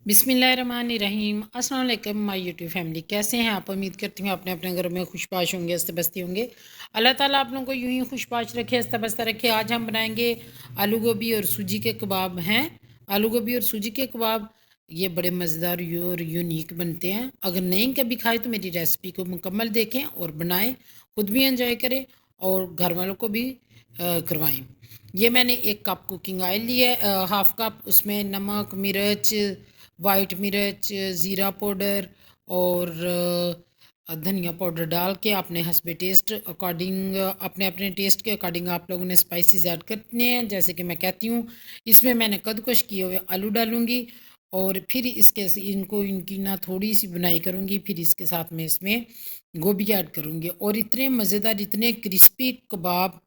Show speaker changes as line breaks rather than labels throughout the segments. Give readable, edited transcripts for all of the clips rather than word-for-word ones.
बिस्मिल्लाहिर्रहमानिर्रहीम। अस्सलाम वालेकुम माय यूट्यूब फैमिली, कैसे हैं आप? उम्मीद करती हूँ अपने अपने घरों में खुशबाश होंगे, हंसते बसते होंगे। अल्लाह ताला आप लोगों को यूं ही खुशबाश रखे, हंसता बसता रखे। आज हम बनाएंगे आलू गोभी और सूजी के कबाब हैं। आलू गोभी और सूजी के कबाब ये बड़े मज़ेदार और यूनिक बनते हैं। अगर नहीं कभी खाए तो मेरी रेसिपी को मुकम्मल देखें और बनाएं, खुद भी इंजॉय करें और घर वालों को भी करवाएं। ये मैंने एक कप कुकिंग ऑयल लिया है, हाफ कप। उसमें नमक, मिर्च, वाइट मिर्च, ज़ीरा पाउडर और धनिया पाउडर डाल के अपने हस्बे टेस्ट अकॉर्डिंग, अपने अपने टेस्ट के अकॉर्डिंग आप लोगों ने स्पाइसेस ऐड करने हैं, जैसे कि मैं कहती हूँ। इसमें मैंने कद्दूकश किए हुए आलू डालूंगी और फिर इसके इनको इनकी ना थोड़ी सी बुनाई करूँगी। फिर इसके साथ में इसमें गोभी ऐड करूँगी और इतने मज़ेदार, इतने क्रिस्पी कबाब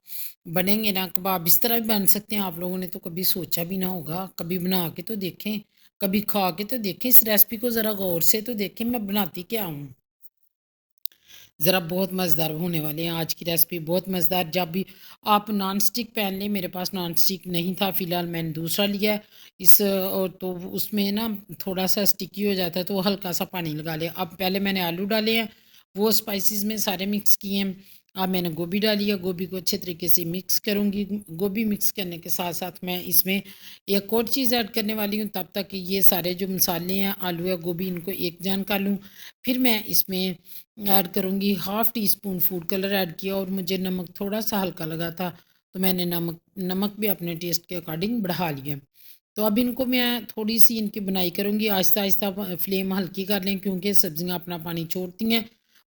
बनेंगे ना। कबाब इस तरह भी बन सकते हैं, आप लोगों ने तो कभी सोचा भी ना होगा। कभी बना के तो देखें, कभी खा के तो देखें, इस रेसिपी को ज़रा गौर से तो देखें मैं बनाती क्या हूँ। ज़रा बहुत मज़ेदार होने वाले हैं आज की रेसिपी, बहुत मज़ेदार। जब भी आप नॉन स्टिक पैन लें, मेरे पास नॉन स्टिक नहीं था, फ़िलहाल मैंने दूसरा लिया है। और तो उसमें ना थोड़ा सा स्टिकी हो जाता है तो हल्का सा पानी लगा लिया। अब पहले मैंने आलू डाले हैं, वो स्पाइसेस में सारे मिक्स किए हैं। अब मैंने गोभी डाली है, गोभी को अच्छे तरीके से मिक्स करूँगी। गोभी मिक्स करने के साथ साथ मैं इसमें एक और चीज़ ऐड करने वाली हूँ। तब तक ये सारे जो मसाले हैं, आलू या गोभी, इनको एक जान कर लूँ। फिर मैं इसमें ऐड करूँगी half tea spoon food colour add किया और मुझे नमक थोड़ा-सा हल्का लगा था, तो मैंने नमक नमक भी अपने टेस्ट के अकॉर्डिंग बढ़ा लिया। तो अब इनको मैं थोड़ी-सी इनकी बुनाई करूँगी, आहिस्ता-आहिस्ता फ्लेम हल्की कर लें क्योंकि सब्ज़ियाँ अपना पानी छोड़ती हैं।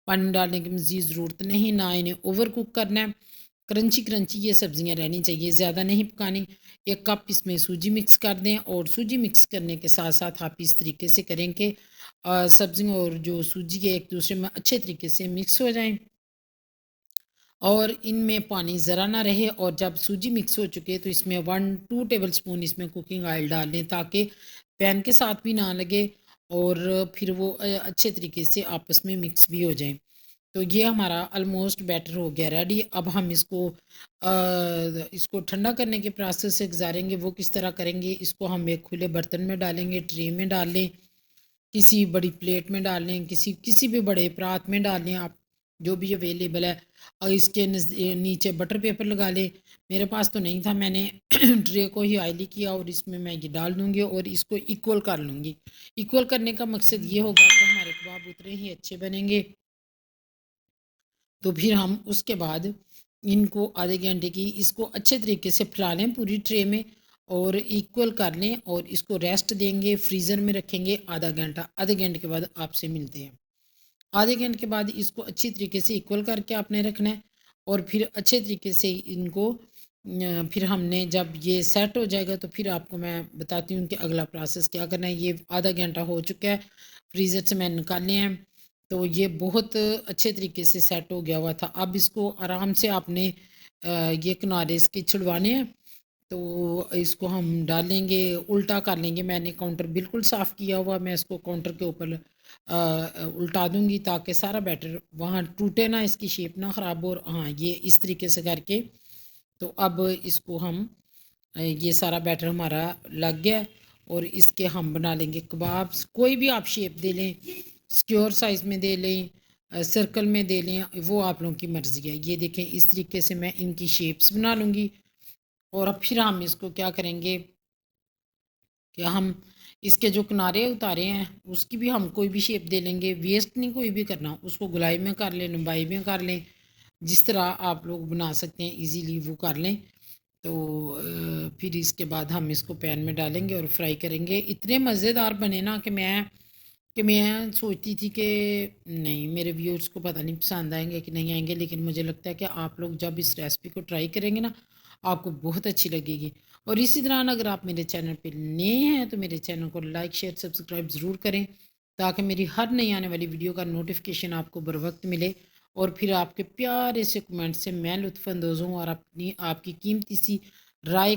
पानी डालने की मज़ीद ज़रूरत नहीं, ना इन्हें ओवर कुक करना है। क्रंची क्रंची ये सब्ज़ियाँ रहनी चाहिए, ज़्यादा नहीं पकानी। 1 कप इसमें सूजी मिक्स कर दें और सूजी मिक्स करने के साथ-साथ आप इस तरीके से करें कि सब्ज़ियों और जो सूजी है एक दूसरे में अच्छे तरीके से मिक्स हो जाएँ और इनमें पानी ज़रा ना रहे। और जब सूजी मिक्स हो चुके तो इसमें 1-2 टेबलस्पून इसमें कुकिंग ऑयल डाल दें ताकि पैन के साथ भी ना लगे और फिर वो अच्छे तरीके से आपस में मिक्स भी हो जाएँ। तो ये हमारा ऑलमोस्ट बैटर हो गया रेडी। अब हम इसको ठंडा करने के प्रोसेस से गुजारेंगे। वो किस तरह करेंगे, इसको हम एक खुले बर्तन में डालेंगे, ट्रे में डाल लें, किसी बड़ी प्लेट में डाल लें, किसी किसी भी बड़े परात में डाल लें आप, जो भी अवेलेबल है। और इसके नीचे बटर पेपर लगा लें। मेरे पास तो नहीं था, मैंने ट्रे को ही ऑयली किया और इसमें मैं ये डाल दूँगी और इसको इक्वल कर लूँगी। इक्वल करने का मकसद ये होगा कि हमारे कबाब उतने ही अच्छे बनेंगे। तो फिर हम उसके बाद इनको आधे घंटे की इसको अच्छे तरीके से फैला लें पूरी ट्रे में और इक्वल कर लें और इसको रेस्ट देंगे, फ्रीज़र में रखेंगे आधा घंटा। आधे घंटे के बाद आपसे मिलते हैं। आधे घंटे के बाद इसको अच्छी तरीके से इक्वल करके आपने रखना है और फिर अच्छे तरीके से इनको फिर हमने जब ये सेट हो जाएगा तो फिर आपको मैं बताती हूँ कि अगला प्रोसेस क्या करना है। ये आधा घंटा हो चुका है, फ्रीज़र से मैंने निकाले हैं, तो ये बहुत अच्छे तरीके से सेट हो गया हुआ था। अब इसको आराम से आपने ये किनारे इसके छुड़वाने हैं, तो इसको हम डालेंगे, उल्टा कर लेंगे। मैंने काउंटर बिल्कुल साफ़ किया हुआ, मैं इसको काउंटर के ऊपर उल्टा दूँगी ताकि सारा बैटर वहाँ टूटे ना, इसकी शेप ना ख़राब हो। और हाँ, ये इस तरीके से करके तो अब इसको हम ये सारा बैटर हमारा लग गया है और इसके हम बना लेंगे कबाब्स। कोई भी आप शेप दे लें, स्क्वायर साइज़ में दे लें, सर्कल में दे लें, वो आप लोगों की मर्ज़ी है। ये देखें, इस तरीके से मैं इनकी शेप्स बना लूँगी और अब फिर हम इसको क्या करेंगे कि हम इसके जो किनारे उतारे हैं उसकी भी हम कोई भी शेप दे लेंगे। वेस्ट नहीं कोई भी करना, उसको गोलाई में कर लें, लंबाई में कर लें, जिस तरह आप लोग बना सकते हैं इजीली वो कर लें। तो फिर इसके बाद हम इसको पैन में डालेंगे और फ्राई करेंगे। इतने मज़ेदार बने ना कि मैं सोचती थी कि नहीं, मेरे व्यूअर्स को पता नहीं पसंद आएंगे कि नहीं आएंगे, लेकिन मुझे लगता है कि आप लोग जब इस रेसिपी को ट्राई करेंगे ना, आपको बहुत अच्छी लगेगी। और इसी दौरान अगर आप मेरे चैनल पे नए हैं तो मेरे चैनल को लाइक, शेयर, सब्सक्राइब ज़रूर करें ताकि मेरी हर नई आने वाली वीडियो का नोटिफिकेशन आपको बर वक्त मिले और फिर आपके प्यारे से कमेंट से मैं लुत्फ़अंदोज़ हूँ और अपनी आपकी कीमती सी राय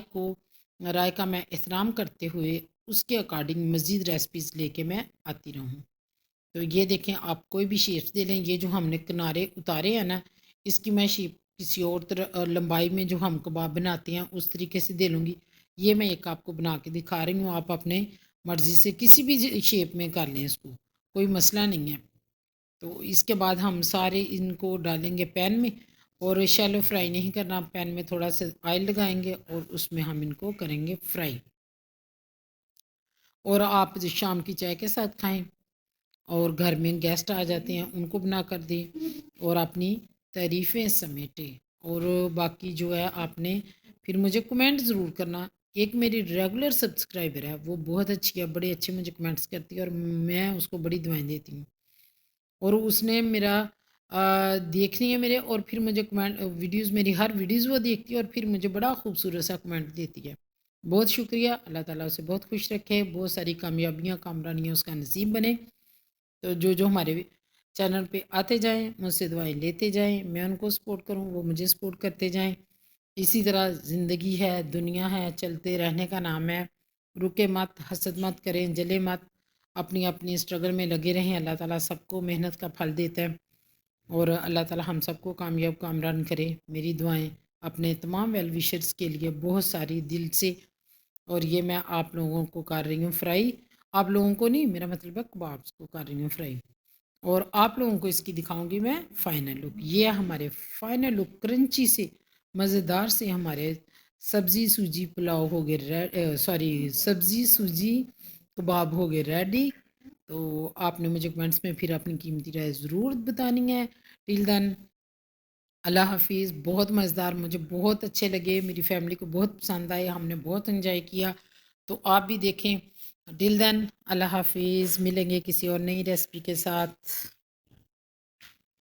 का मैं एहतराम करते हुए उसके अकॉर्डिंग मज़ीद रेसिपीज़ लेके मैं आती रहूँ। तो ये देखें, आप कोई भी शेप्स दे लें। ये जो हमने किनारे उतारे हैं ना, इसकी मैं शेप किसी और तरह लंबाई में जो हम कबाब बनाते हैं उस तरीके से दे लूँगी। ये मैं एक आपको बना के दिखा रही हूँ, आप अपने मर्ज़ी से किसी भी शेप में कर लें इसको, कोई मसला नहीं है। तो इसके बाद हम सारे इनको डालेंगे पैन में, और शैलो फ्राई नहीं करना, पैन में थोड़ा सा ऑयल लगाएंगे और उसमें हम इनको करेंगे फ्राई। और आप जो शाम की चाय के साथ खाएं, और घर में गेस्ट आ जाते हैं उनको बना कर दें, और अपनी तारीफ़ें समेटें। और बाकी जो है आपने फिर मुझे कमेंट ज़रूर करना। एक मेरी रेगुलर सब्सक्राइबर है, वो बहुत अच्छी है, बड़े अच्छे मुझे कमेंट्स करती है और मैं उसको बड़ी दुआएं देती हूँ। और उसने मेरा देखनी है मेरे, और फिर मुझे कमेंट वीडियोस, मेरी हर वीडियोस वो देखती है और फिर मुझे बड़ा खूबसूरत सा कमेंट देती है। बहुत शुक्रिया, अल्लाह ताला उसे बहुत खुश रखे, बहुत सारी कामयाबियाँ कामरानियाँ उसका नसीब बने। तो जो हमारे चैनल पे आते जाएं, मुझसे दुआएं लेते जाएं, मैं उनको सपोर्ट करूं, वो मुझे सपोर्ट करते जाएं। इसी तरह ज़िंदगी है, दुनिया है, चलते रहने का नाम है। रुके मत, हसद मत करें, जले मत, अपनी अपनी स्ट्रगल में लगे रहें। अल्लाह ताला सबको मेहनत का फल देता है, और अल्लाह ताला हम सबको कामयाब कामरान करे। मेरी दुआएं अपने तमाम वेल विशर्स के लिए बहुत सारी दिल से। और ये मैं आप लोगों को कर रही हूँ फ्राई, आप लोगों को नहीं, मेरा मतलब है कबाब्स को कर रही हूँ फ्राई, और आप लोगों को इसकी दिखाऊंगी मैं फाइनल लुक। ये है हमारे फाइनल लुक, क्रंची से मज़ेदार से हमारे सब्ज़ी सूजी पुलाव हो गए, सॉरी सब्ज़ी सूजी कबाब हो गए रेडी। तो आपने मुझे कमेंट्स में फिर अपनी कीमती राय ज़रूर बतानी है। टिल देन, अल्लाह हाफिज़। बहुत मज़ेदार, मुझे बहुत अच्छे लगे, मेरी फैमिली को बहुत पसंद आए, हमने बहुत इंजॉय किया। तो आप भी देखें। टिल देन, अल्लाह हाफिज़। मिलेंगे किसी और नई रेसिपी के साथ।